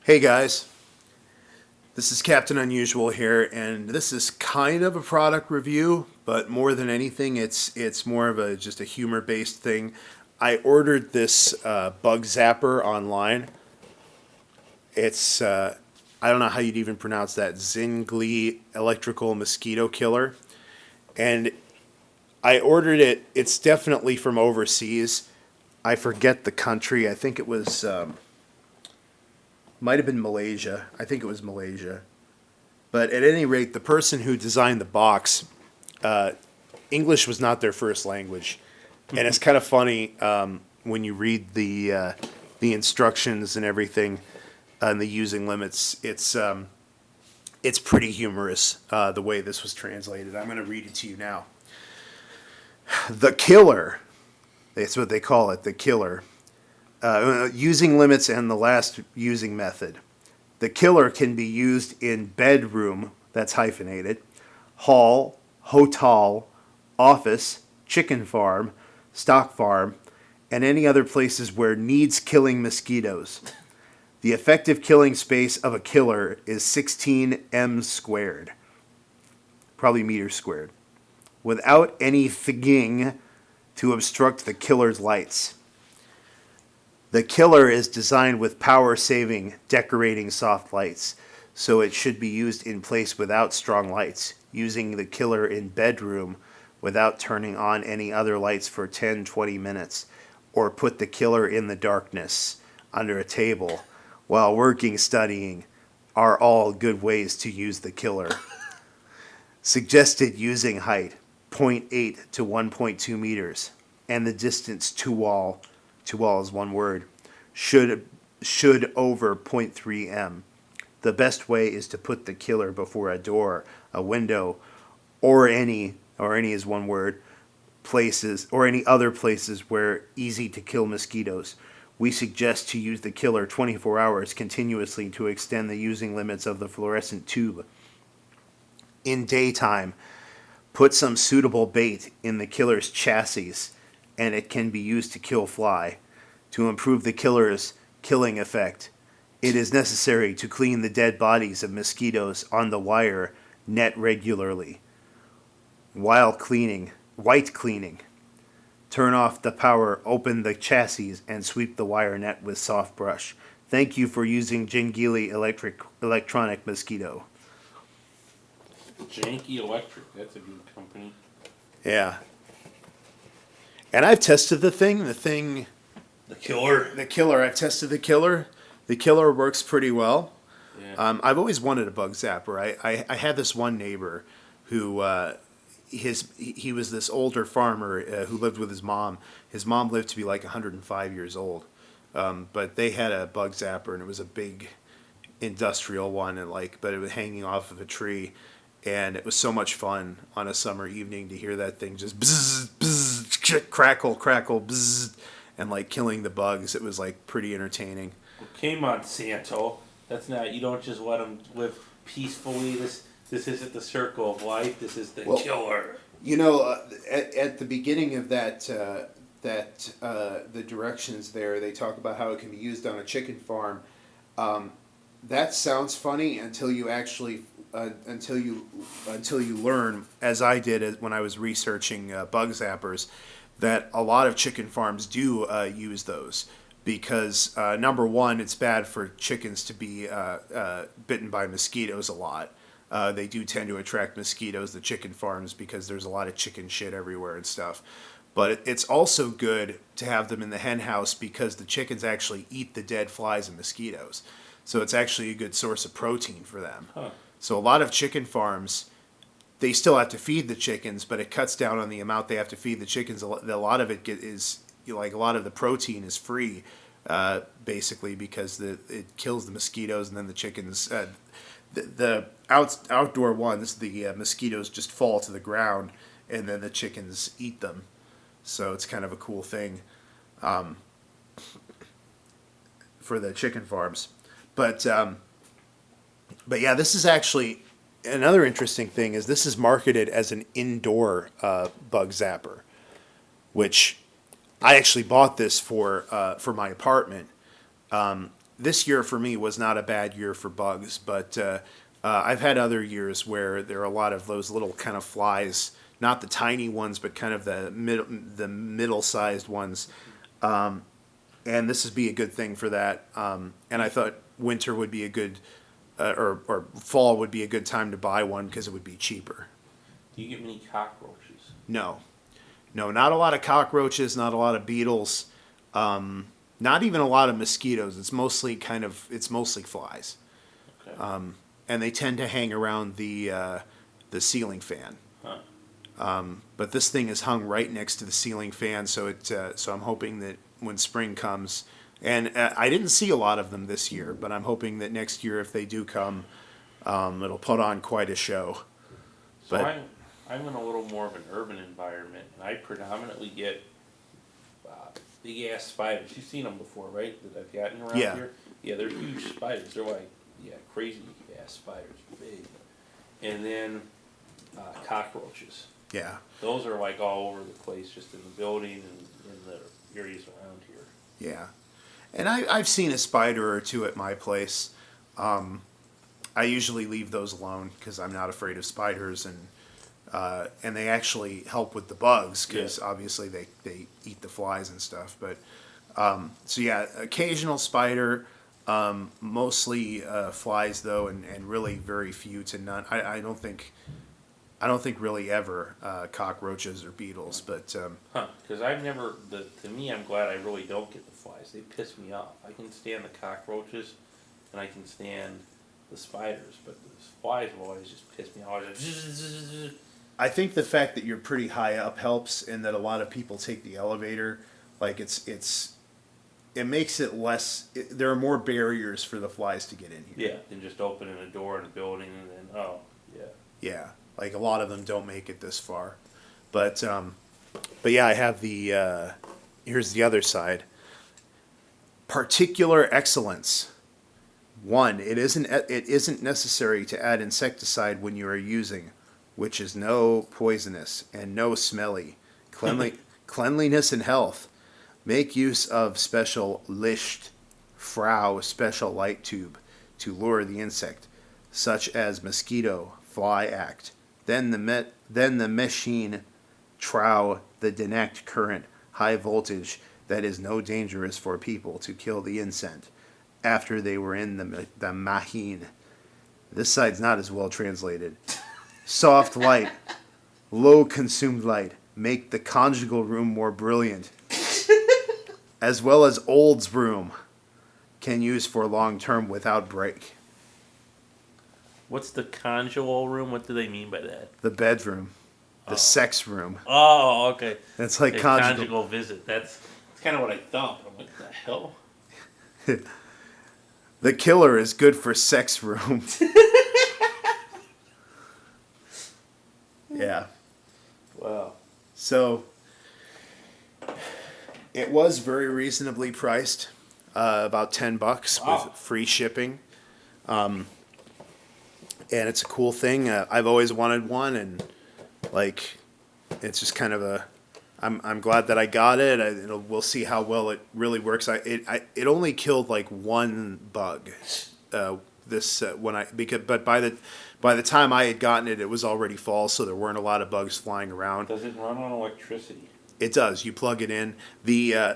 Hey guys, this is Captain Unusual here, and this is kind of a product review, but more than anything, it's more of a just a humor based thing. I ordered this bug zapper online. It's I don't know how you'd even pronounce that, Zingli electrical mosquito killer, and I ordered it. It's definitely from overseas. I forget the country. I think it was might have been Malaysia. I think it was Malaysia. But at any rate, the person who designed the box, uh, English was not their first language, and it's kind of funny when you read the instructions and everything and the using limits. It's pretty humorous the way this was translated. I'm going to read it to you now. The killer. That's what they call it. The killer. Using limits and the last using method. The killer can be used in bedroom, that's hyphenated, hall, hotel, office, chicken farm, stock farm, and any other places where needs killing mosquitoes. The effective killing space of a killer is 16 m squared, probably meters squared, without any thigging to obstruct the killer's lights. The killer is designed with power-saving, decorating soft lights, so it should be used in place without strong lights, using the killer in bedroom without turning on any other lights for 10-20 minutes, or put the killer in the darkness under a table while working, studying, are all good ways to use the killer. Suggested using height, 0.8 to 1.2 meters, and the distance to wall is one word, should over 0.3 m. The best way is to put the killer before a door, a window, or any is one word, places, or any other places where easy to kill mosquitoes. We suggest to use the killer 24 hours continuously to extend the using limits of the fluorescent tube. In daytime, put some suitable bait in the killer's chassis, and it can be used to kill fly. To improve the killer's killing effect, it is necessary to clean the dead bodies of mosquitoes on the wire net regularly. White cleaning, turn off the power, open the chassis, and sweep the wire net with soft brush. Thank you for using Jingili electronic mosquito. Janky Electric, that's a good company. Yeah. And I've tested the thing. The killer. The killer. I've tested the killer. The killer works pretty well. Yeah. I've always wanted a bug zapper. I had this one neighbor who he was this older farmer who lived with his mom. His mom lived to be like 105 years old, but they had a bug zapper, and it was a big industrial one, and but it was hanging off of a tree, and it was so much fun on a summer evening to hear that thing just bzz, bzz, crackle, bzz, and killing the bugs. It was pretty entertaining. Okay, Monsanto. That's not. You don't just let them live peacefully. This isn't the circle of life. This is the killer. You know, at the beginning of the directions there, they talk about how it can be used on a chicken farm. That sounds funny until you actually until you learn, as I did when I was researching bug zappers, that a lot of chicken farms do use those because number one, it's bad for chickens to be bitten by mosquitoes a lot. They do tend to attract mosquitoes, the chicken farms, because there's a lot of chicken shit everywhere and stuff. But it's also good to have them in the hen house because the chickens actually eat the dead flies and mosquitoes. So it's actually a good source of protein for them. Huh. So a lot of chicken farms, they still have to feed the chickens, but it cuts down on the amount they have to feed the chickens. A lot of it is a lot of the protein is free, basically because it kills the mosquitoes, and then the chickens. The outdoor ones, the mosquitoes just fall to the ground, and then the chickens eat them. So it's kind of a cool thing for the chicken farms. But yeah, this is actually another interesting thing. Is this is marketed as an indoor bug zapper, which I actually bought this for my apartment. this year for me was not a bad year for bugs, but I've had other years where there are a lot of those little kind of flies, not the tiny ones, but kind of the middle-sized ones. And this would be a good thing for that. And I thought winter would be a good, or fall would be a good time to buy one because it would be cheaper. Do you get many cockroaches? No, not a lot of cockroaches, not a lot of beetles, not even a lot of mosquitoes. It's mostly flies, Okay. and they tend to hang around the ceiling fan. Huh. But this thing is hung right next to the ceiling fan, so I'm hoping that when spring comes, and I didn't see a lot of them this year, but I'm hoping that next year, if they do come, it'll put on quite a show. So But I'm in a little more of an urban environment, and I predominantly get big ass spiders. You've seen them before, right? That I've gotten around Yeah. here. Yeah, they're huge spiders. They're like crazy ass spiders, big. And then cockroaches. yeah, Those are like all over the place, just in the building and in the areas around here. yeah, and I've seen a spider or two at my place. I usually leave those alone because I'm not afraid of spiders, and they actually help with the bugs because obviously they eat the flies and stuff. But so yeah, occasional spider, mostly flies though, and really very few to none. I don't think really ever cockroaches or beetles, but Because I've never, to me, I'm glad I really don't get the flies. They piss me off. I can stand the cockroaches, and I can stand the spiders, but the flies will always just piss me off. I think the fact that you're pretty high up helps, and that a lot of people take the elevator. Like it makes it less. There are more barriers for the flies to get in here. Yeah, than just opening a door in a building and then Yeah, like a lot of them don't make it this far, but yeah, I have the. Here's the other side. Particular excellence. One, it isn't necessary to add insecticide when you are using, which is no poisonous and no smelly. Cleanliness and health. Make use of special Licht Frau special light tube to lure the insect, such as mosquito, fly act. Then the machine trow the direct current, high voltage that is no dangerous for people to kill the insect after they were in the machine. This side's not as well translated. Soft light, low consumed light, make the conjugal room more brilliant, as well as Old's room, can use for long term without break. What's the conjugal room? What do they mean by that? The bedroom, the sex room. Oh, okay. That's like A conjugal. visit. That's kind of what I thought. I'm like, the hell? The killer is good for sex room. Yeah. Wow. So it was very reasonably priced, about $10 Wow. with free shipping. And it's a cool thing. I've always wanted one, and like, it's just kind of a. I'm glad that I got it. We'll see how well it really works. It only killed like one bug. But by the time I had gotten it, it was already fall, so there weren't a lot of bugs flying around. Does it run on electricity? It does. You plug it in. The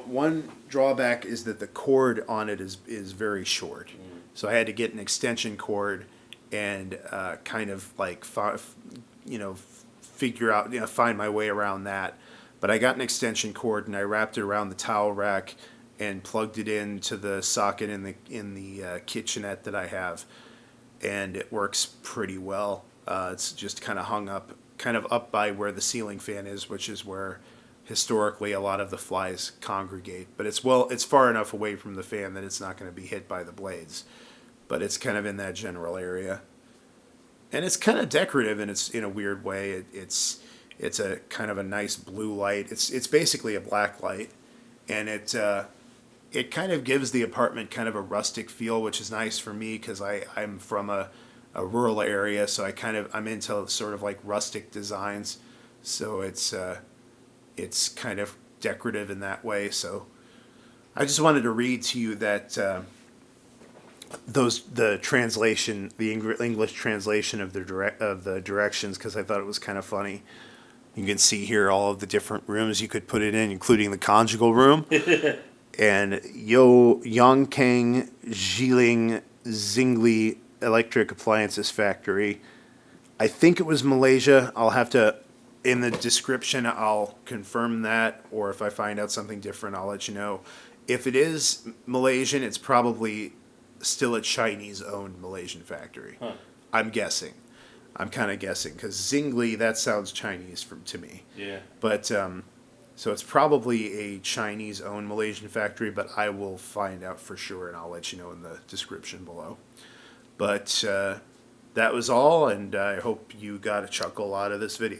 one drawback is that the cord on it is very short. So I had to get an extension cord and kind of like figure out, find my way around that. But I got an extension cord and I wrapped it around the towel rack and plugged it into the socket in the kitchenette that I have, and it works pretty well. It's just kind of hung up, kind of up by where the ceiling fan is, which is where historically a lot of the flies congregate. But it's far enough away from the fan that it's not going to be hit by the blades. But it's kind of in that general area, and it's kind of decorative in a weird way. It's a kind of a nice blue light. It's basically a black light, and it kind of gives the apartment kind of a rustic feel, which is nice for me because I'm from a rural area, so I'm into sort of like rustic designs. So it's kind of decorative in that way. So I just wanted to read to you that the translation, the English translation of the directions, because I thought it was kind of funny. You can see here all of the different rooms you could put it in, including the conjugal room. And Yongkang Jiling Zingli Electric Appliances Factory. I think it was Malaysia. I'll have to, in the description, I'll confirm that, or if I find out something different, I'll let you know. If it is Malaysian, it's probably still a Chinese-owned Malaysian factory. Huh. I'm guessing. I'm kind of guessing, because Zingli, that sounds Chinese to me. Yeah. But, so it's probably a Chinese-owned Malaysian factory, but I will find out for sure, and I'll let you know in the description below. But that was all, and I hope you got a chuckle out of this video.